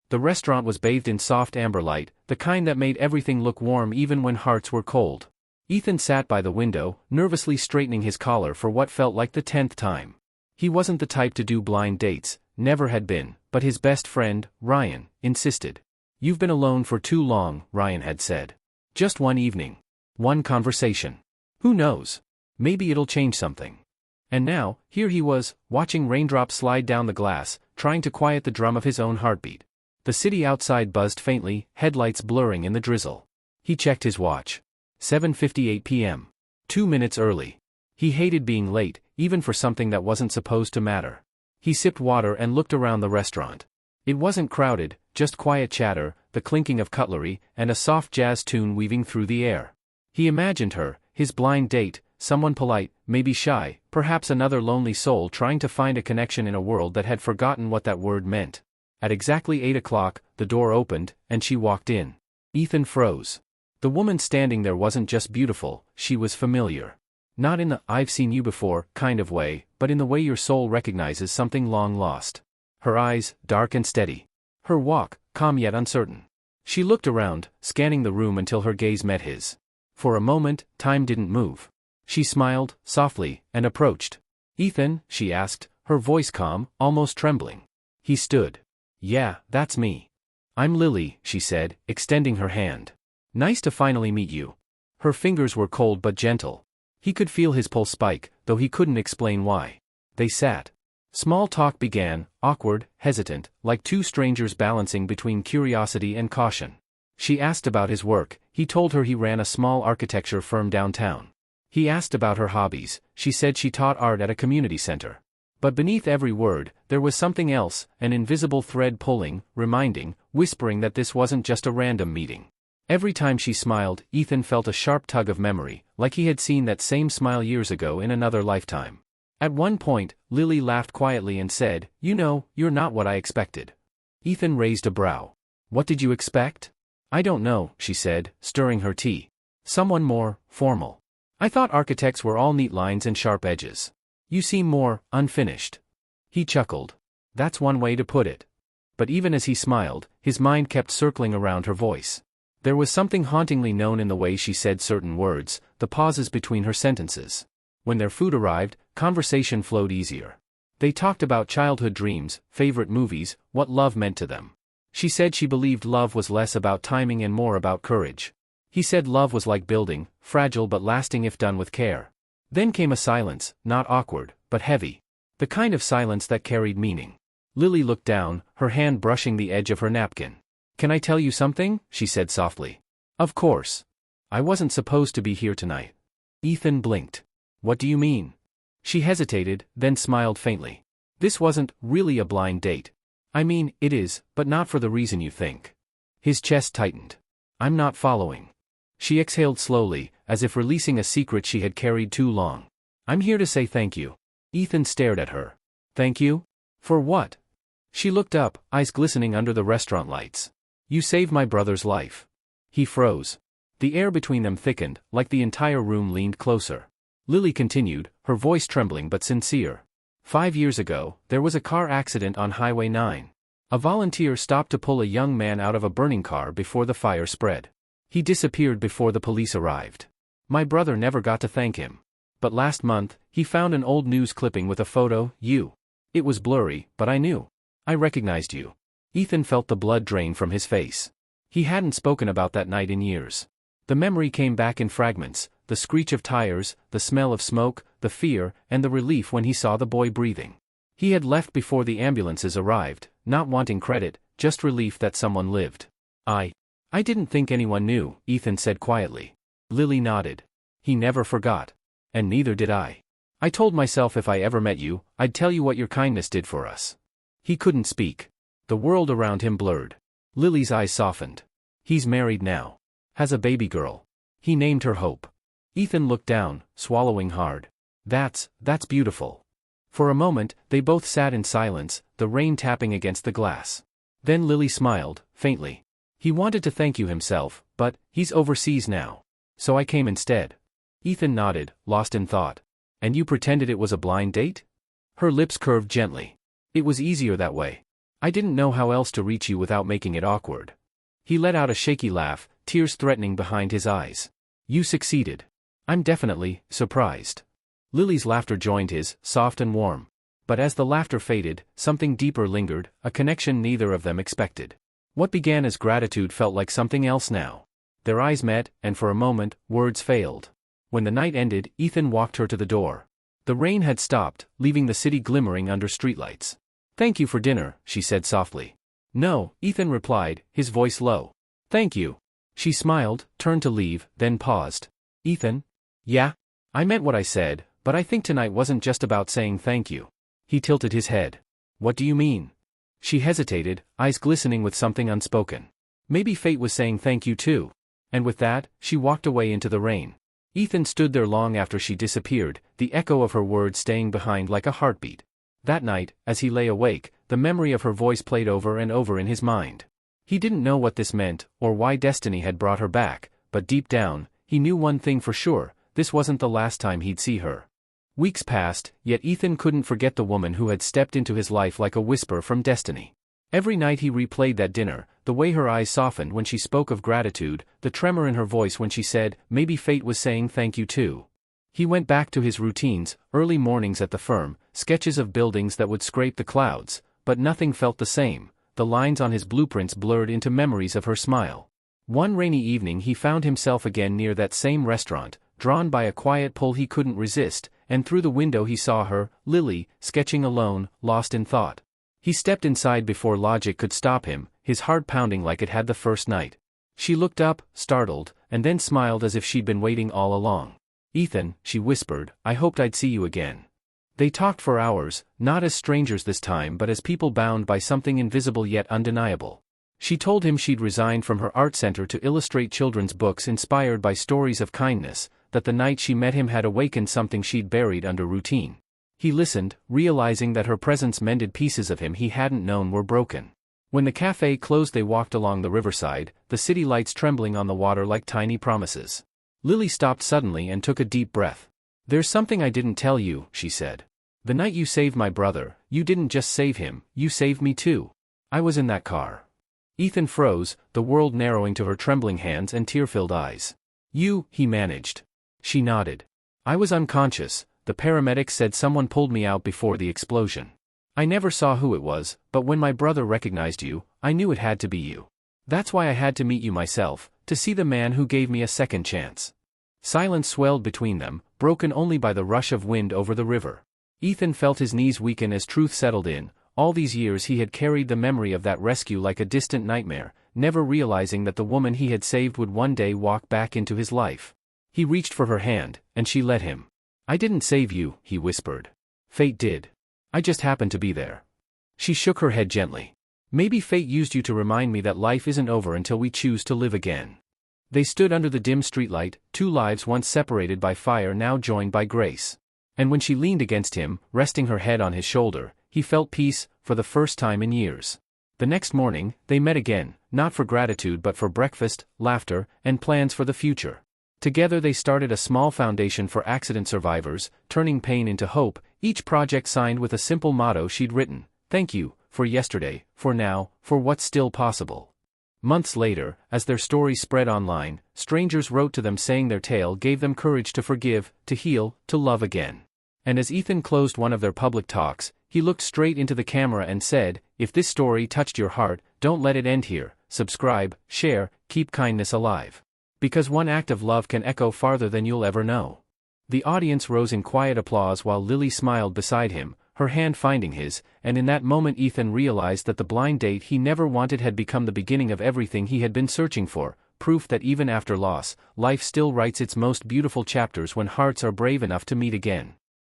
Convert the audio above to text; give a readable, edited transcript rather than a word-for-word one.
The restaurant was bathed in soft amber light, the kind that made everything look warm even when hearts were cold. Ethan sat by the window, nervously straightening his collar for what felt like the 10th time. He wasn't the type to do blind dates, never had been, but his best friend, Ryan, insisted. "You've been alone for too long," Ryan had said. "Just one evening. One conversation. Who knows? Maybe it'll change something." And now, here he was, watching raindrops slide down the glass, trying to quiet the drum of his own heartbeat. The city outside buzzed faintly, headlights blurring in the drizzle. He checked his watch. 7:58 p.m. 2 minutes early. He hated being late, even for something that wasn't supposed to matter. He sipped water and looked around the restaurant. It wasn't crowded, just quiet chatter, the clinking of cutlery, and a soft jazz tune weaving through the air. He imagined her, his blind date, someone polite, maybe shy, perhaps another lonely soul trying to find a connection in a world that had forgotten what that word meant. At exactly 8 o'clock, the door opened, and she walked in. Ethan froze. The woman standing there wasn't just beautiful, she was familiar. Not in the "I've seen you before" kind of way, but in the way your soul recognizes something long lost. Her eyes, dark and steady. Her walk, calm yet uncertain. She looked around, scanning the room until her gaze met his. For a moment, time didn't move. She smiled, softly, and approached. "Ethan?" she asked, her voice calm, almost trembling. He stood. "Yeah, that's me. I'm Lily," she said, extending her hand. "Nice to finally meet you." Her fingers were cold but gentle. He could feel his pulse spike, though he couldn't explain why. They sat. Small talk began, awkward, hesitant, like two strangers balancing between curiosity and caution. She asked about his work, he told her he ran a small architecture firm downtown. He asked about her hobbies, she said she taught art at a community center. But beneath every word, there was something else, an invisible thread pulling, reminding, whispering that this wasn't just a random meeting. Every time she smiled, Ethan felt a sharp tug of memory, like he had seen that same smile years ago in another lifetime. At one point, Lily laughed quietly and said, "You know, you're not what I expected." Ethan raised a brow. "What did you expect?" "I don't know," she said, stirring her tea. "Someone more formal. I thought architects were all neat lines and sharp edges. You seem more unfinished." He chuckled. "That's one way to put it." But even as he smiled, his mind kept circling around her voice. There was something hauntingly known in the way she said certain words, the pauses between her sentences. When their food arrived, conversation flowed easier. They talked about childhood dreams, favorite movies, what love meant to them. She said she believed love was less about timing and more about courage. He said love was like building, fragile but lasting if done with care. Then came a silence, not awkward, but heavy. The kind of silence that carried meaning. Lily looked down, her hand brushing the edge of her napkin. "Can I tell you something?" she said softly. "Of course. I wasn't supposed to be here tonight." Ethan blinked. "What do you mean?" She hesitated, then smiled faintly. "This wasn't really a blind date. I mean, it is, but not for the reason you think." His chest tightened. "I'm not following." She exhaled slowly, as if releasing a secret she had carried too long. "I'm here to say thank you." Ethan stared at her. "Thank you? For what?" She looked up, eyes glistening under the restaurant lights. "You saved my brother's life." He froze. The air between them thickened, like the entire room leaned closer. Lily continued, her voice trembling but sincere. 5 years ago, there was a car accident on Highway 9. A volunteer stopped to pull a young man out of a burning car before the fire spread. He disappeared before the police arrived. My brother never got to thank him. But last month, he found an old news clipping with a photo, you. It was blurry, but I knew. I recognized you. Ethan felt the blood drain from his face. He hadn't spoken about that night in years. The memory came back in fragments, the screech of tires, the smell of smoke, the fear, and the relief when he saw the boy breathing. He had left before the ambulances arrived, not wanting credit, just relief that someone lived. I didn't think anyone knew," Ethan said quietly. Lily nodded. "He never forgot. And neither did I. I told myself if I ever met you, I'd tell you what your kindness did for us." He couldn't speak. The world around him blurred. Lily's eyes softened. "He's married now. Has a baby girl." He named her Hope. Ethan looked down, swallowing hard. That's beautiful." For a moment, they both sat in silence, the rain tapping against the glass. Then Lily smiled, faintly. "He wanted to thank you himself, but he's overseas now. So I came instead." Ethan nodded, lost in thought. "And you pretended it was a blind date?" Her lips curved gently. "It was easier that way. I didn't know how else to reach you without making it awkward. He let out a shaky laugh, tears threatening behind his eyes. You succeeded. I'm definitely surprised. Lily's laughter joined his, soft and warm. But as the laughter faded, something deeper lingered, a connection neither of them expected. What began as gratitude felt like something else now. Their eyes met, and for a moment, words failed. When the night ended, Ethan walked her to the door. The rain had stopped, leaving the city glimmering under streetlights. Thank you for dinner, she said softly. No, Ethan replied, his voice low. Thank you. She smiled, turned to leave, then paused. Ethan? Yeah? I meant what I said, but I think tonight wasn't just about saying thank you. He tilted his head. What do you mean? She hesitated, eyes glistening with something unspoken. Maybe fate was saying thank you too. And with that, she walked away into the rain. Ethan stood there long after she disappeared, the echo of her words staying behind like a heartbeat. That night, as he lay awake, the memory of her voice played over and over in his mind. He didn't know what this meant, or why destiny had brought her back, but deep down, he knew one thing for sure, this wasn't the last time he'd see her. Weeks passed, yet Ethan couldn't forget the woman who had stepped into his life like a whisper from destiny. Every night he replayed that dinner, the way her eyes softened when she spoke of gratitude, the tremor in her voice when she said, maybe fate was saying thank you too. He went back to his routines, early mornings at the firm, sketches of buildings that would scrape the clouds, but nothing felt the same, the lines on his blueprints blurred into memories of her smile. One rainy evening he found himself again near that same restaurant, drawn by a quiet pull he couldn't resist, and through the window he saw her, Lily, sketching alone, lost in thought. He stepped inside before logic could stop him, his heart pounding like it had the first night. She looked up, startled, and then smiled as if she'd been waiting all along. Ethan, she whispered, I hoped I'd see you again. They talked for hours, not as strangers this time but as people bound by something invisible yet undeniable. She told him she'd resigned from her art center to illustrate children's books inspired by stories of kindness, that the night she met him had awakened something she'd buried under routine. He listened, realizing that her presence mended pieces of him he hadn't known were broken. When the cafe closed they walked along the riverside, the city lights trembling on the water like tiny promises. Lily stopped suddenly and took a deep breath. There's something I didn't tell you, she said. The night you saved my brother, you didn't just save him, you saved me too. I was in that car. Ethan froze, the world narrowing to her trembling hands and tear-filled eyes. You, he managed. She nodded. I was unconscious, the paramedics said someone pulled me out before the explosion. I never saw who it was, but when my brother recognized you, I knew it had to be you. That's why I had to meet you myself, to see the man who gave me a second chance. Silence swelled between them, broken only by the rush of wind over the river. Ethan felt his knees weaken as truth settled in. All these years he had carried the memory of that rescue like a distant nightmare, never realizing that the woman he had saved would one day walk back into his life. He reached for her hand, and she let him. I didn't save you, he whispered. Fate did. I just happened to be there. She shook her head gently. Maybe fate used you to remind me that life isn't over until we choose to live again. They stood under the dim streetlight, two lives once separated by fire now joined by grace. And when she leaned against him, resting her head on his shoulder, he felt peace, for the first time in years. The next morning, they met again, not for gratitude but for breakfast, laughter, and plans for the future. Together they started a small foundation for accident survivors, turning pain into hope, each project signed with a simple motto she'd written, thank you, for yesterday, for now, for what's still possible. Months later, as their story spread online, strangers wrote to them saying their tale gave them courage to forgive, to heal, to love again. And as Ethan closed one of their public talks, he looked straight into the camera and said, if this story touched your heart, don't let it end here, subscribe, share, keep kindness alive. Because one act of love can echo farther than you'll ever know. The audience rose in quiet applause while Lily smiled beside him, her hand finding his, and in that moment Ethan realized that the blind date he never wanted had become the beginning of everything he had been searching for, proof that even after loss, life still writes its most beautiful chapters when hearts are brave enough to meet again.